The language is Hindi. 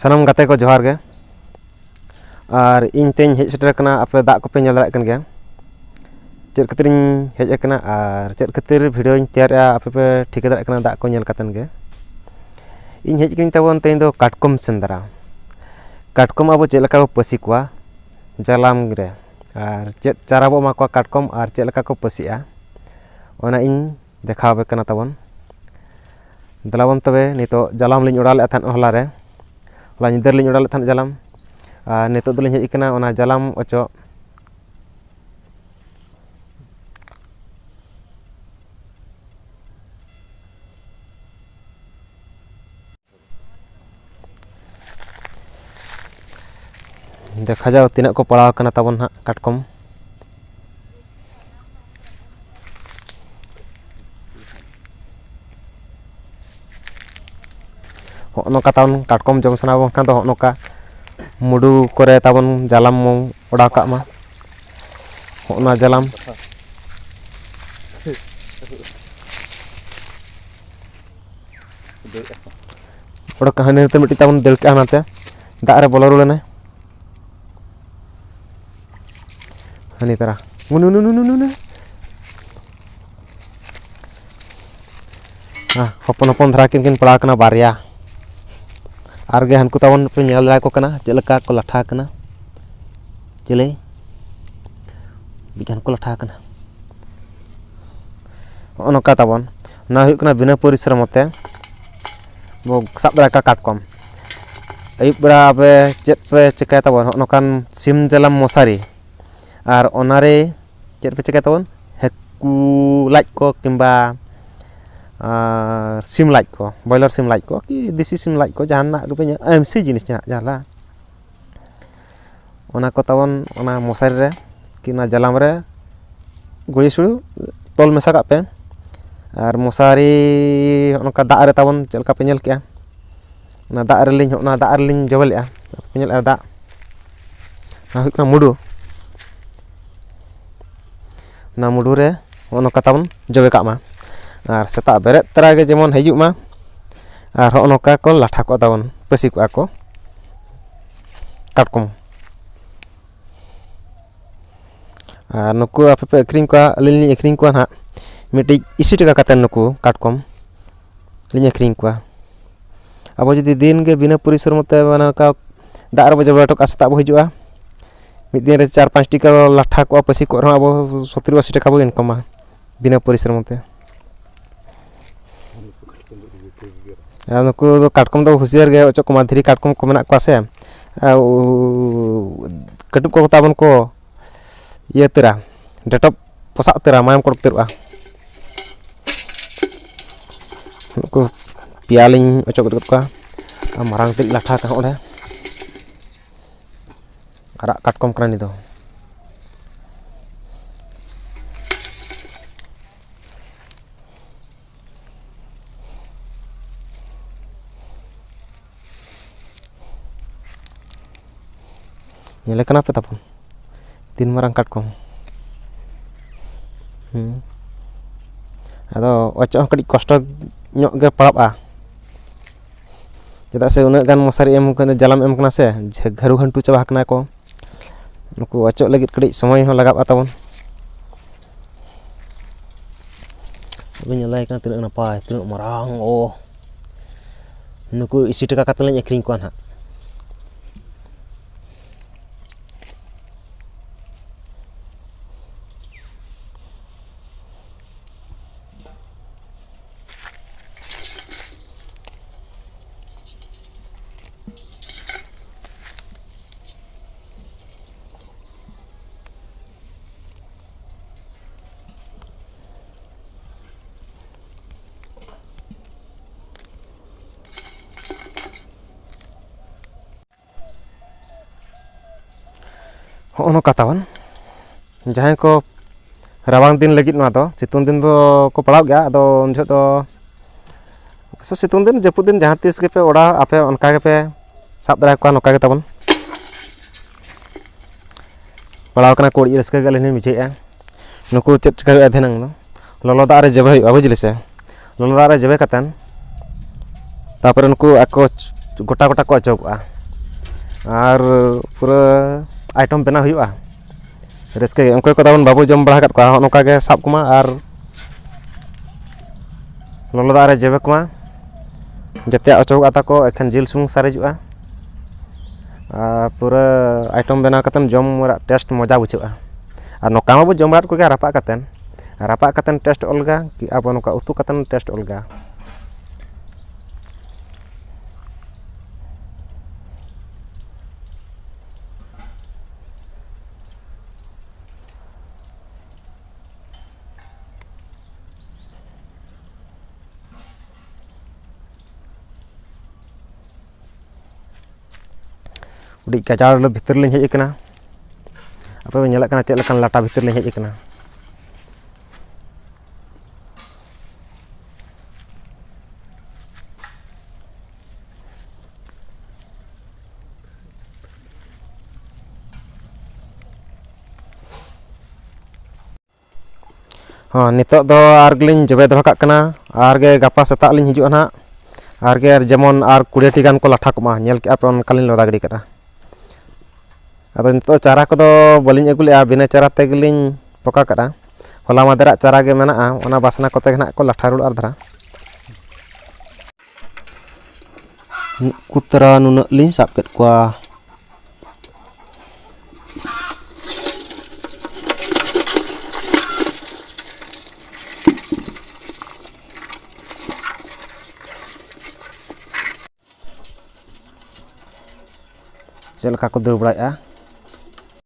सानाम गाते को जोहार गे और इन तेज हेज सेटर कना आपे दाग कोपे नेल दाड़ेग कन गया चेद खातिर हेज कना और चेद खातिर वीडियो तैयार आपे पे ठिका दाड़ेग कना दाग को नेल कातन गे इन हेज किन तबन तेज दो काटकम सेंदरा काटकम अब चेद लका को पसी कोआ जालाम रे और चेद चारा बो मा को काटकम और चेद लका को पसिया ओना इन देखावे कना तबन दलावन तबे नितो जालाम लिन उड़ा ले थान हला रे हला निदर लिन उड़ा ले थान जालाम और नितो दलिन हेज कना ओना जालाम ओचो देखा जाओ तीना को पड़ाव कना तबन हा काटकम नौका तबन काटकम जम सना बंखान तो नौका मुडू करे तबन जालाम उड़ा का मा होना जालाम उड़ा कहानी ते मिट्टी तबन दिल के आनाते दाग रे बोलो रुलेने हनी तरह नुनु नुनु नुनु नुनु हपन हपन धरा किन पड़ा कना बारिया और गे हनको तबन पे नेल दाय को कना चेलका को लाठा कना चले बिजान को लाठा कना नौका तबन ना हुई कना बिना परिश्रम ते वो सब दाय का काटकम अयुब बड़ा पे चेद पे चिकाय तबन नौकान सिम जालाम मशारी और ओनारे चेद पे चिकाय तबन हेकू लाज को किंबा सिम लाइट को बॉयलर सिम लाइट को कि देसी सिम लाइट को जहां ना रुपे एमसी जिनिस जहाला ओना को तबन ओना मशारी रे कि ना जालाम रे गुड़ी सुड़ू तोल मेसा का पे और मशारी ओनका दाग रे तबन चलका पे नेल के ओना दाग रे लिन जबलेआ पे नेल दाग ना हुई कना मुडू ना मुडू रे ओनका तबन जबे का मा और सेता बेरेद तरा के जेमन हिजुग मा और नौका को लाठा को तबन पसी को काटकम और नुकु आपे पे अक्रिंग को लिन अक्रिंग को ना मिट्टी 20 टका काते नुकु काटकम लिन अक्रिंग को अब जदि दिन के बिना परिश्रम ते का दाग रे बजे टका सेता बो हिजुआ मिद दिन रे 4-5 टका लाठा को पसी को अब 70-80 टका बो इनकम बिना परिश्रम ते नुकु दो काटकम दो हुसियार गे ओचो को धीरी काटकम को मेना को से कटुब को ताबन को ये तेरा डेटप पोसा तेरा मायम को तेरा नुकु पियालिंग ओचो को मारांग टिक लाठा का ओडे आरा काटकम करा नि दो नेले कना पे तपन तीन मारंग काटकम अदो ओचो कड़ी कष्ट ᱧᱚᱜ गे पड़ाबा चेदा से उना गान मशारी एम कने जालाम एम कना से घरु घंटू चाबा कना को नुकु ओचो लगित कड़ी समय हो लगाबा तबन अब नेलाय कना तिना नपाय तिना मारांग ओ नुकु 20 टका काते लें अखरिंग को ना होनो कातावन जहां को रावांग दिन लगित ना दो सितुंग दिन दो को पड़ाव गया अदो उन जो तो सितुंग दिन जपुद दिन जहां तीस के पे ओड़ा आपे उनका के पे साब दरा को नोका के तबन पड़ाव कना कोड़ी रस्के गले ने मिजे नुकु चेत चका अधेनंग लोलो दा रे जबे बुझले से लोलो दा रे जबे कतन तापर उनको आको गोटा गोटा को अचोगआ और पूरा आइटम बना हुआ रस्के उनको को दाबन बाबू जम बड़ा कत को नोका के साब कुमा और लोलो दारे जेबे कुमा जते अचोक आता को एखन जिल सुंग सारेजुआ पूरा आइटम बना कतन जम टेस्ट मजा बुझा और नोका माबू जम को रापा कतन टेस्ट अलगा कि अब नोका उतु कतन टेस्ट अलगा उड़ी कचार भीतर लिंग हेजना आप चेक लाटा भीतर लिंग हेजना हाँ नितो दो आर गलिंग जबे दो और गे गपा सेता लिंग हिजुआ ना और गे जेमन और 20 गान को लाठा कोमा नेल के आप कालिन लदा गड़ी करा अब नितो चारा को बलिंग अगुले बिना चारा तेगलिंग पका करा होला मादरा चारा गे मेना ओना बासना कोते ना को लाठा रुड़ धरा कुतरा नुन लिंग साब केत कोआ चलका को दौड़ बड़ा